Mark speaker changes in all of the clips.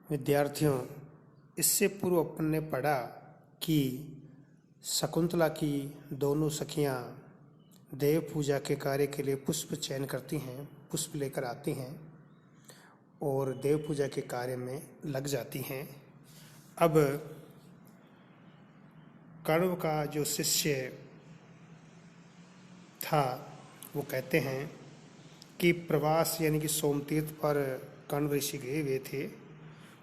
Speaker 1: विद्यार्थियों, इससे पूर्व अपन ने पढ़ा कि शकुंतला की दोनों सखियां देव पूजा के कार्य के लिए पुष्प चयन करती हैं, पुष्प लेकर आती हैं और देव पूजा के कार्य में लग जाती हैं। अब कण्व का जो शिष्य था वो कहते हैं कि प्रवास यानी कि सोमतीर्थ पर कण्व ऋषि गए हुए थे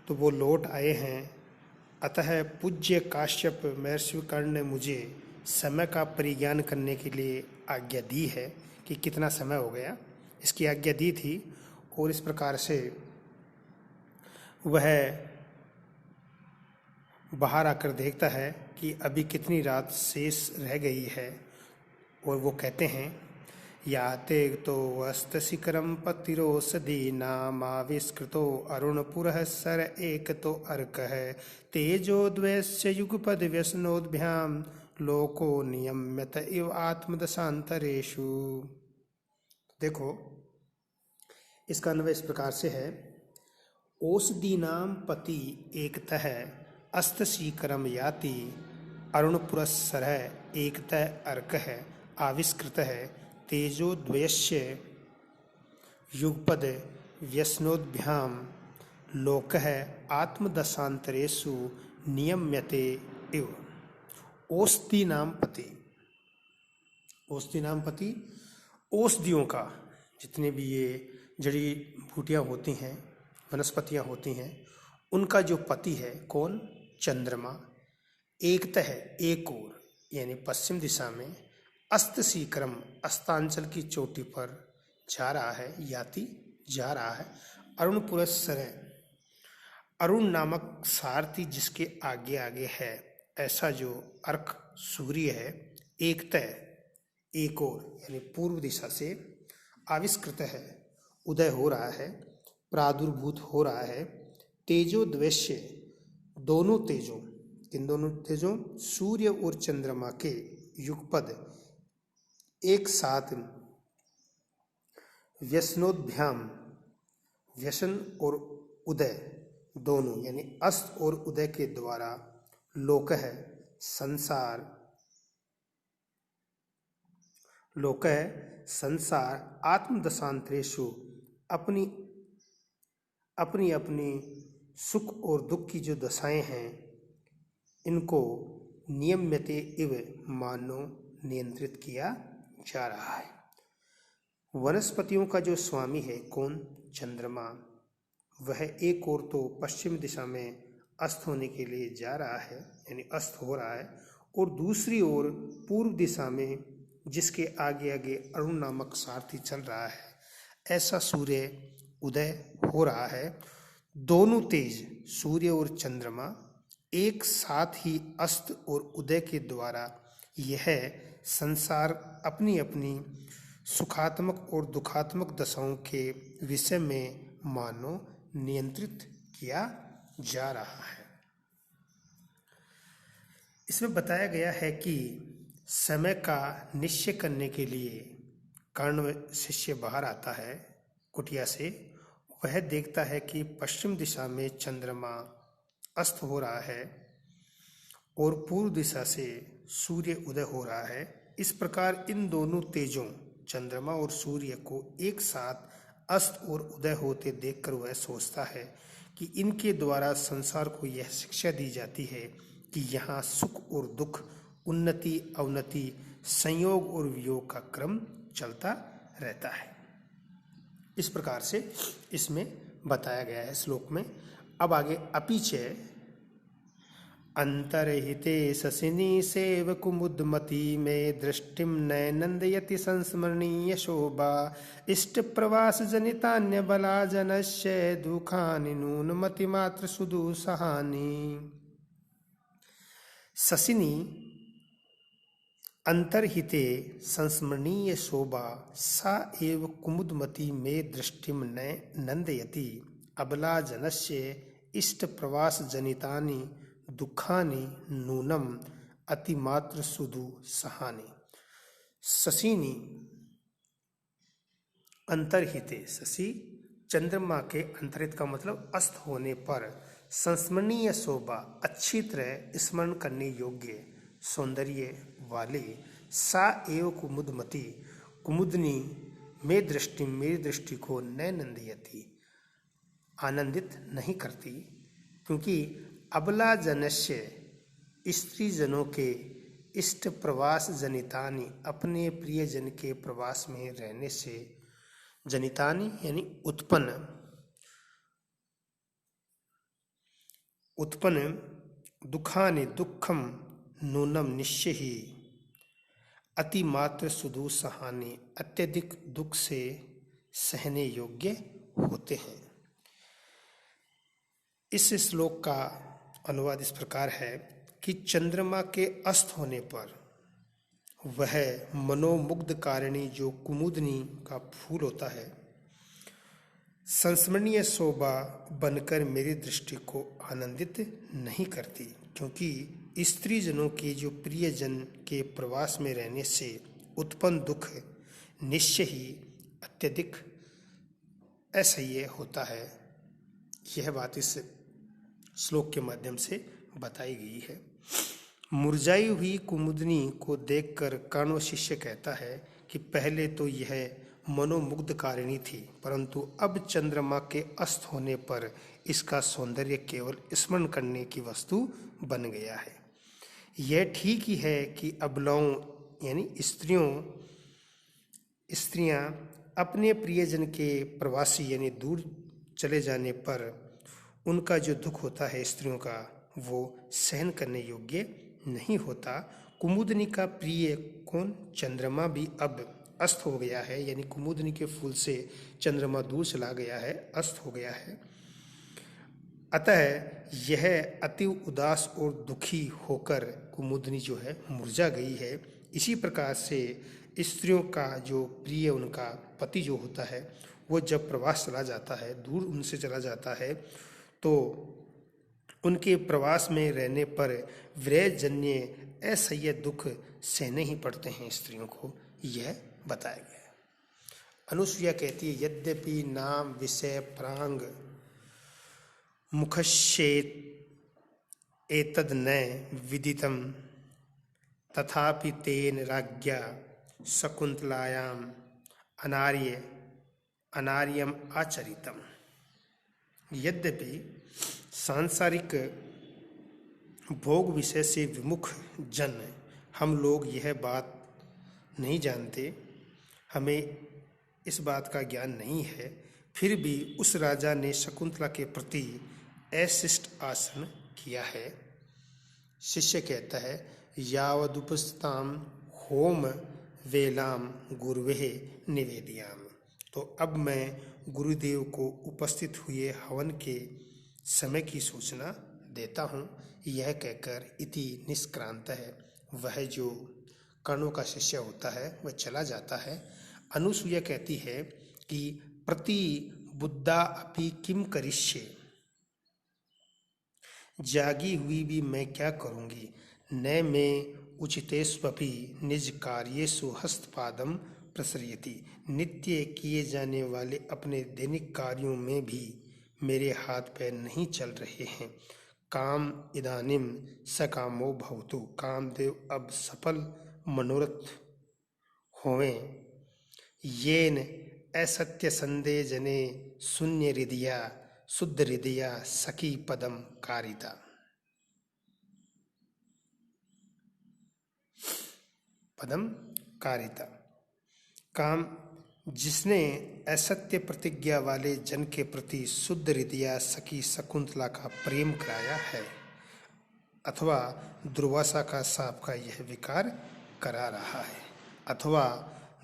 Speaker 1: तो वो लौट आए हैं। अतः पूज्य काश्यप महर्षि कर्ण ने मुझे समय का परिज्ञान करने के लिए आज्ञा दी है कि कितना समय हो गया, इसकी आज्ञा दी थी। और इस प्रकार से वह बाहर आकर देखता है कि अभी कितनी रात शेष रह गई है और वो कहते हैं याते तो अस्तशिखरम पतिरोषधि नामाविष्कृतो अरुणपुरः सर एक तो अर्क है तेजोद्वयस्य युगपद व्यसनोद्भ्याम लोको नियम्यत इव आत्मदशांतरेषु। देखो, इसका अन्वय इस प्रकार से है। ओषधीनाम पति एकतः अस्तशिखरम याति अरुणपुरस्सरः एकतः अर्कः आविष्कृतः तेजोद्वयस्य युगपद व्यसनोद्भ्याम लोकः आत्मदशांतरेषु नियम्यते इव। औषधीनाम पति, औषधीनाम पति औषधियों का, जितने भी ये जड़ी बूटियाँ होती हैं, वनस्पतियाँ होती हैं, उनका जो पति है कौन? चंद्रमा। एकतः एक ओर यानी पश्चिम दिशा में, अस्तशिखरम अस्तांचल की चोटी पर जा रहा है, याति जा रहा है, अरुणपुरस्सर अरुण नामक सारथी जिसके आगे आगे है, ऐसा जो अर्क सूर्य है, एकतः एक ओर यानी पूर्व दिशा से, आविष्कृत है उदय हो रहा है, प्रादुर्भूत हो रहा है, तेजोद्वयस्य दोनों तेजों, किन दोनों तेजों? सूर्य और चंद्रमा के युगपद एक साथ व्यसनोद्भ्याम, व्यसन और उदय दोनों यानी अस्त और उदय के द्वारा लोक है संसार, लोक है संसार आत्मदशांतरेषु अपनी अपनी अपनी सुख और दुख की जो दशाएं हैं इनको नियम्यते इव मानो नियंत्रित किया जा रहा है। वनस्पतियों का जो स्वामी है कौन? चंद्रमा। वह एक ओर तो पश्चिम दिशा में अस्त होने के लिए जा रहा है यानी अस्त हो रहा है, और दूसरी ओर पूर्व दिशा में जिसके आगे आगे अरुण नामक सारथी चल रहा है, ऐसा सूर्य उदय हो रहा है। दोनों तेज सूर्य और चंद्रमा एक साथ ही अस्त और उदय के द्वारा यह संसार अपनी अपनी सुखात्मक और दुखात्मक दशाओं के विषय में मानो नियंत्रित किया जा रहा है। इसमें बताया गया है कि समय का निश्चय करने के लिए कर्ण शिष्य बाहर आता है कुटिया से। वह देखता है कि पश्चिम दिशा में चंद्रमा अस्त हो रहा है और पूर्व दिशा से सूर्य उदय हो रहा है। इस प्रकार इन दोनों तेजों चंद्रमा और सूर्य को एक साथ अस्त और उदय होते देखकर वह सोचता है कि इनके द्वारा संसार को यह शिक्षा दी जाती है कि यहाँ सुख और दुख, उन्नति अवनति, संयोग और वियोग का क्रम चलता रहता है। इस प्रकार से इसमें बताया गया है श्लोक में। अब आगे अपीच अंतर्हिते शशिनी सेव कुमुदमती में दृष्टिं नयनंदयति संस्मरणीय शोभा इष्ट प्रवास जनितान्य बला जनस्य दुखानि नूनमति मात्र सुदुसहानि। शशिनी अंतर्हिते संस्मरणीय शोभा सा एव कुमुदमती में दृष्टिं नंदयति अबला जनस्य इष्ट प्रवास जनितानि दुखानि नूनम अतिमात्र सुदु सहानि। शशिनी अंतर्हिते, शशि चंद्रमा के अंतरित का मतलब अस्त होने पर संस्मरणीय शोभा, अच्छी तरह स्मरण करने योग्य सौंदर्य वाली सा एव कुमुदमती, कुमुदनी में दृष्टि, मेरी दृष्टि को न नंदयति, आनंदित नहीं करती, क्योंकि अबला जनस्य, स्त्री जनों के इष्ट प्रवास जनितानि, अपने प्रियजन के प्रवास में रहने से, जनितानि यानी उत्पन्न दुखानि, दुखम नूनम निश्चय ही, अतिमात्र सुदुसहानि, अत्यधिक दुख से सहने योग्य होते हैं। इस श्लोक का अनुवाद इस प्रकार है कि चंद्रमा के अस्त होने पर वह मनोमुग्धकारिणी जो कुमुदनी का फूल होता है, संस्मरणीय शोभा बनकर मेरी दृष्टि को आनंदित नहीं करती, क्योंकि स्त्री जनों के जो प्रियजन के प्रवास में रहने से उत्पन्न दुख निश्चय ही अत्यधिक असह्य होता है। यह बात इस श्लोक के माध्यम से बताई गई है। मुरझाई हुई कुमुदनी को देखकर काण्व शिष्य कहता है कि पहले तो यह मनोमुग्धकारिणी थी, परंतु अब चंद्रमा के अस्त होने पर इसका सौंदर्य केवल स्मरण करने की वस्तु बन गया है। यह ठीक ही है कि अबलाओं यानी स्त्रियां अपने प्रियजन के प्रवासी यानी दूर चले जाने पर उनका जो दुख होता है स्त्रियों का, वो सहन करने योग्य नहीं होता। कुमुदनी का प्रिय कौन? चंद्रमा भी अब अस्त हो गया है, यानी कुमुदनी के फूल से चंद्रमा दूर चला गया है, अस्त हो गया है। अतः यह अति उदास और दुखी होकर कुमुदनी जो है मुरझा गई है। इसी प्रकार से स्त्रियों का जो प्रिय उनका पति जो होता है वो जब प्रवास चला जाता है, दूर उनसे चला जाता है, तो उनके प्रवास में रहने पर विरहजन्य असह्य दुख सहने ही पड़ते हैं स्त्रियों को, यह बताया गया है। अनुसुईया कहती है, यद्यपि नाम विषय प्रांग मुखश्चेत एतद् न विदितम तथापि तेन राज्ञा शकुंतलायाम अनार्यम आचरितम। यद्यपि सांसारिक भोग विषय से विमुख जन हम लोग यह बात नहीं जानते, हमें इस बात का ज्ञान नहीं है, फिर भी उस राजा ने शकुंतला के प्रति अशिष्ट आचरण किया है। शिष्य कहता है, यावदुपस्ताम होम वेलाम गुरुवे निवेदयाम। तो अब मैं गुरुदेव को उपस्थित हुए हवन के समय की सूचना देता हूँ। यह कहकर इति निष्क्रांत है, वह जो कर्णों का शिष्य होता है वह चला जाता है। अनुसुईया कहती है कि प्रति बुद्धा अपि किम करिष्ये, जागी हुई भी मैं क्या करूँगी, न मैं उचितेष्वपि निज कार्येषु हस्तपादम प्रसरयति। नित्य किए जाने वाले अपने दैनिक कार्यों में भी मेरे हाथ पैर नहीं चल रहे हैं। काम इदानीम सकामो भवतु, कामदेव अब सफल मनोरथ होवें। येन असत्य संदेह जने शून्य हृदया शुद्ध हृदया सखी पदम कारिता। पदम कारिता, काम जिसने असत्य प्रतिज्ञा वाले जन के प्रति शुद्ध हृदया सखी शकुंतला का प्रेम कराया है, अथवा दुर्वासा का साप का यह विकार करा रहा है, अथवा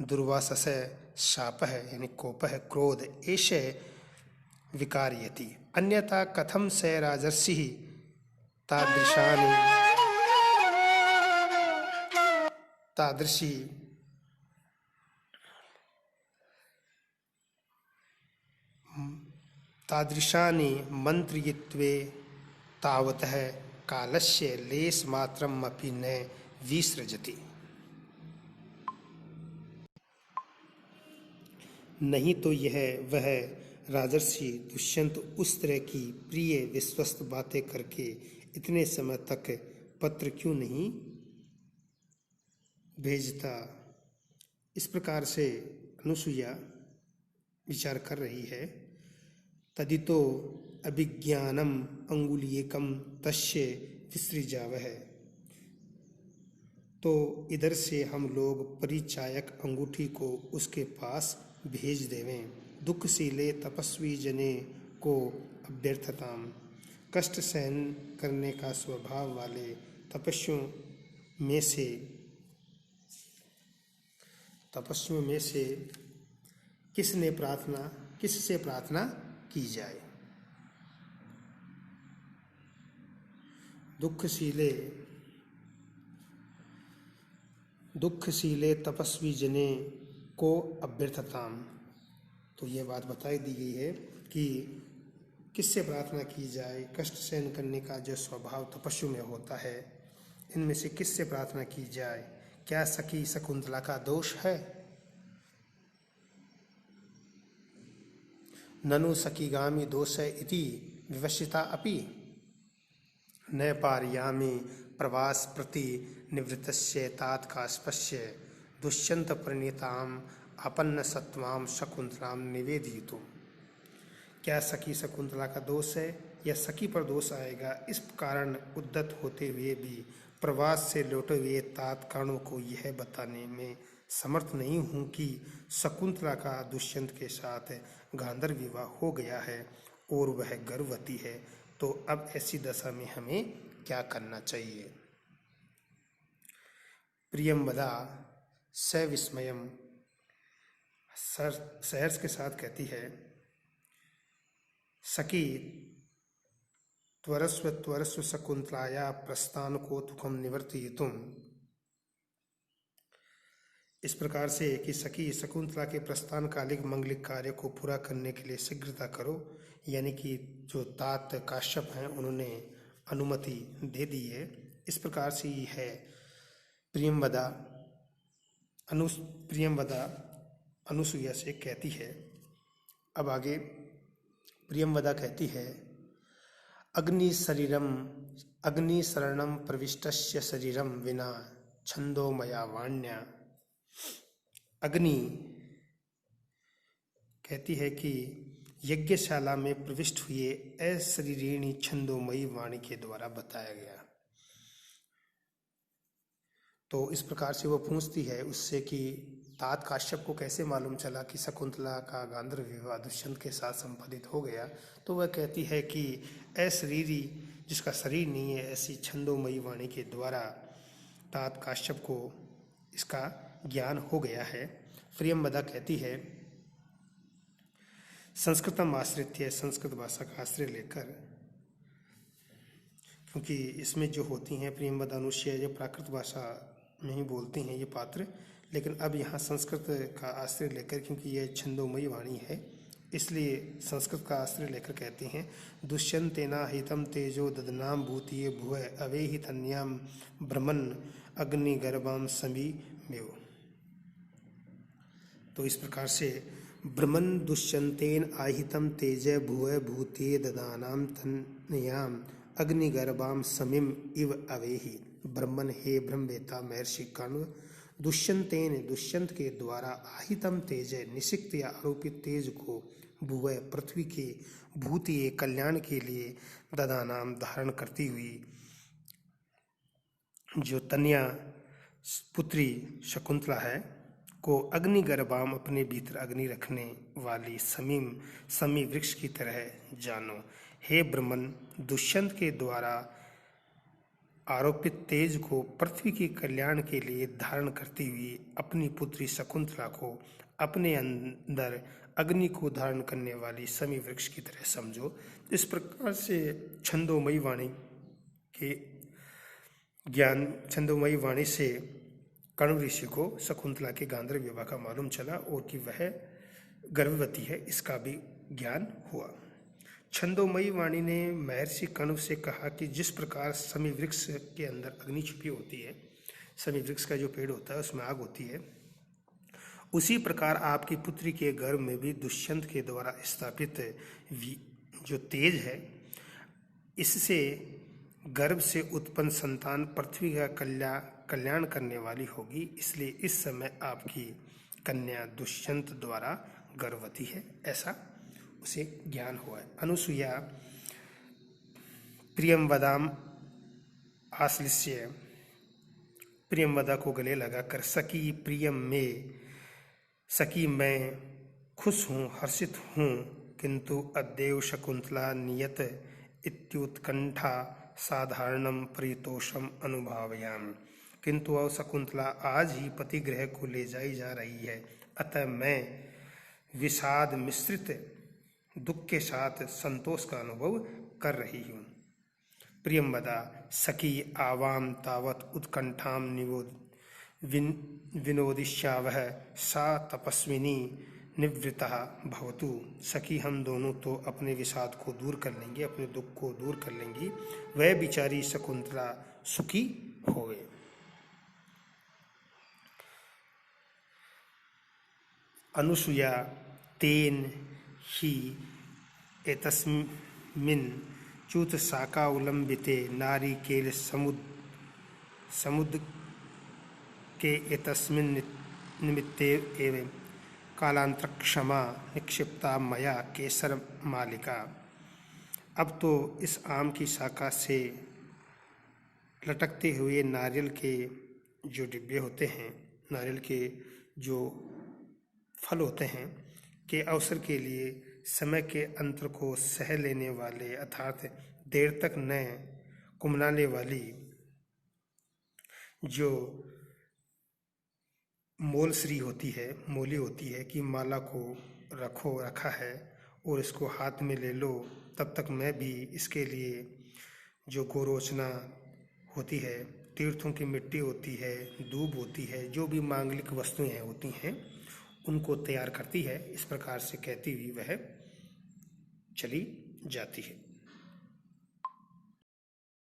Speaker 1: दुर्वासा से शाप है यानी कोप है, क्रोध ऐसे विकारयति। अन्यथा कथम से राजर्षि तादृशी तादृशानि मंत्रयित्वे तावतः कालस्य लेशमात्रम् अपि न विसृजति। नहीं तो यह वह राजर्षि दुष्यंत उस तरह की प्रिय विश्वस्त बातें करके इतने समय तक पत्र क्यों नहीं भेजता। इस प्रकार से अनुसुईया विचार कर रही है। तदितो अभिज्ञानम अंगुलीयकम तस्य विसृजावः। तो इधर से हम लोग परिचायक अंगूठी को उसके पास भेज देवें। दुखशीले तपस्वी जने को अभ्यर्थताम। कष्ट सहन करने का स्वभाव वाले तपस्वियों में से किससे प्रार्थना की जाए। दुखशीले तपस्वी जने को अभ्यर्थताम। तो ये बात बताई दी गई है कि किससे प्रार्थना की जाए। कष्ट सहन करने का जो स्वभाव तपस्वी में होता है, इनमें से किससे प्रार्थना की जाए। क्या सखी शकुंतला का दोष है? ननु सखीगामी दोष इति विवशिता अपि न पारयामि प्रवास प्रति निवृत्तस्य तात्कास्पस्य दुष्यंत परिणीताम आपन्न सत्वाम शकुंतलाम निवेदितुम। क्या सखी शकुंतला का दोष है या सखी पर दोष आएगा? इस कारण उद्यत होते हुए भी प्रवास से लौटे हुए तात्काणों को यह बताने में समर्थ नहीं हूँ कि शकुंतला का दुष्यंत के साथ गांधर्व विवाह हो गया है और वह गर्भवती है। तो अब ऐसी दशा में हमें क्या करना चाहिए। प्रियंवदा सविस्मयम सहर्ष के साथ कहती है, सखी त्वरस्व शकुंतलाया प्रस्थान को तुकम निवर्तयितुम। इस प्रकार से कि सखी शकुंतला के प्रस्थान कालिक मंगलिक कार्य को पूरा करने के लिए शीघ्रता करो। यानी कि जो तात काश्यप हैं उन्होंने अनुमति दे दी है। इस प्रकार से ही है प्रियंवदा अनुसुईया से कहती है। अब आगे प्रियंवदा कहती है, अग्नि शरणम प्रविष्टस्य शरीरम विना छंदोमया वाण्या। अग्नि कहती है कि यज्ञशाला में प्रविष्ट हुए अशरीरिणी छंदोमयी वाणी के द्वारा बताया गया। तो इस प्रकार से वो पूछती है उससे कि तात काश्यप को कैसे मालूम चला कि शकुंतला का गांधर्व विवाह दुष्यंत के साथ संपादित हो गया। तो वह कहती है कि अशरीरी जिसका शरीर नहीं है, ऐसी छंदोमयी वाणी के द्वारा तात काश्यप को इसका ज्ञान हो गया है। प्रियंवदा कहती है, संस्कृतम आश्रित्य, संस्कृत भाषा का आश्रय लेकर, क्योंकि इसमें जो होती हैं प्रियंवदा अनुसुईया ये प्राकृत भाषा में ही बोलती हैं ये पात्र, लेकिन अब यहाँ संस्कृत का आश्रय लेकर, क्योंकि यह छंदोमयी वाणी है इसलिए संस्कृत का आश्रय लेकर कहते हैं, दुष्यंतेना हितम तेजो ददनाम भूतिये भुव अवेहि तन्याम ब्रह्मन अग्निगर्भाम समीमेव। तो इस प्रकार से ब्रह्मन दुष्यंतेन आहितम तेज भुव भूतिये ददानाम तन्याम अग्निगर्भाम समीम इव अवेहि। ब्रह्मन हे ब्रह्मवेता महर्षि कण्व, दुष्यंत के द्वारा आहितम तेज निषिक्त या आरोपित तेज को भुव पृथ्वी के भूतिये कल्याण के लिए ददानाम धारण करती हुई जो तन्या पुत्री शकुंतला है को अग्निगर्भाम अपने भीतर अग्नि रखने वाली समी वृक्ष की तरह जानो। हे ब्रह्मन, दुष्यंत के द्वारा आरोपित तेज को पृथ्वी के कल्याण के लिए धारण करती हुई अपनी पुत्री शकुंतला को अपने अंदर अग्नि को धारण करने वाली समी वृक्ष की तरह समझो। इस प्रकार से छंदोमयी वाणी से कण्व ऋषि को शकुंतला के गांधर्व विवाह का मालूम चला और कि वह गर्भवती है, इसका भी ज्ञान हुआ। छंदोमयी वाणी ने महर्षि कण्व से कहा कि जिस प्रकार समी वृक्ष के अंदर अग्नि छुपी होती है, समी वृक्ष का जो पेड़ होता है उसमें आग होती है, उसी प्रकार आपकी पुत्री के गर्भ में भी दुष्यंत के द्वारा स्थापित जो तेज है, इससे गर्भ से उत्पन्न संतान पृथ्वी का कल्याण करने वाली होगी। इसलिए इस समय आपकी कन्या दुष्यंत द्वारा गर्भवती है, ऐसा उसे ज्ञान हुआ है। अनुसुईया प्रियंवदाम आश्लिष्य, प्रियंवदा को गले लगाकर सखी प्रियम में, सखी मैं खुश हूँ, हर्षित हूँ, किंतु अद्यैव शकुंतला नियत इत्युत्कंठा साधारणम परितोषम अनुभावयामि। किंतु वह शकुंतला आज ही पति गृह को ले जाई जा रही है, अतः मैं विषाद मिश्रित दुख के साथ संतोष का अनुभव कर रही हूँ। प्रियंवदा सखी आवाम तावत उत्कंठाम विनोदिष्यावह सा तपस्विनी निवृत्ता भवतु। सखी हम दोनों तो अपने विषाद को दूर कर लेंगे, अपने दुख को दूर कर लेंगी, वह बिचारी शकुंतला सुखी होवे। अनुसुईया तेन ही एतस्मिन् च्युतशाखावलम्बिते नारिकेल समुद्र के एतस्मिन् निमित्ते एव कालांतरक्षमा निक्षिप्ता मया केसर मालिका। अब तो इस आम की शाखा से लटकते हुए नारियल के जो डिब्बे होते हैं, नारियल के जो फल होते हैं, के अवसर के लिए समय के अंतर को सह लेने वाले अर्थात देर तक न कुमलाने वाली जो मोलश्री होती है, मोली होती है कि माला को रखा है और इसको हाथ में ले लो, तब तक मैं भी इसके लिए जो गोरोचना होती है, तीर्थों की मिट्टी होती है, दूब होती है, जो भी मांगलिक वस्तुएं होती हैं उनको तैयार करती है। इस प्रकार से कहती हुई वह चली जाती है।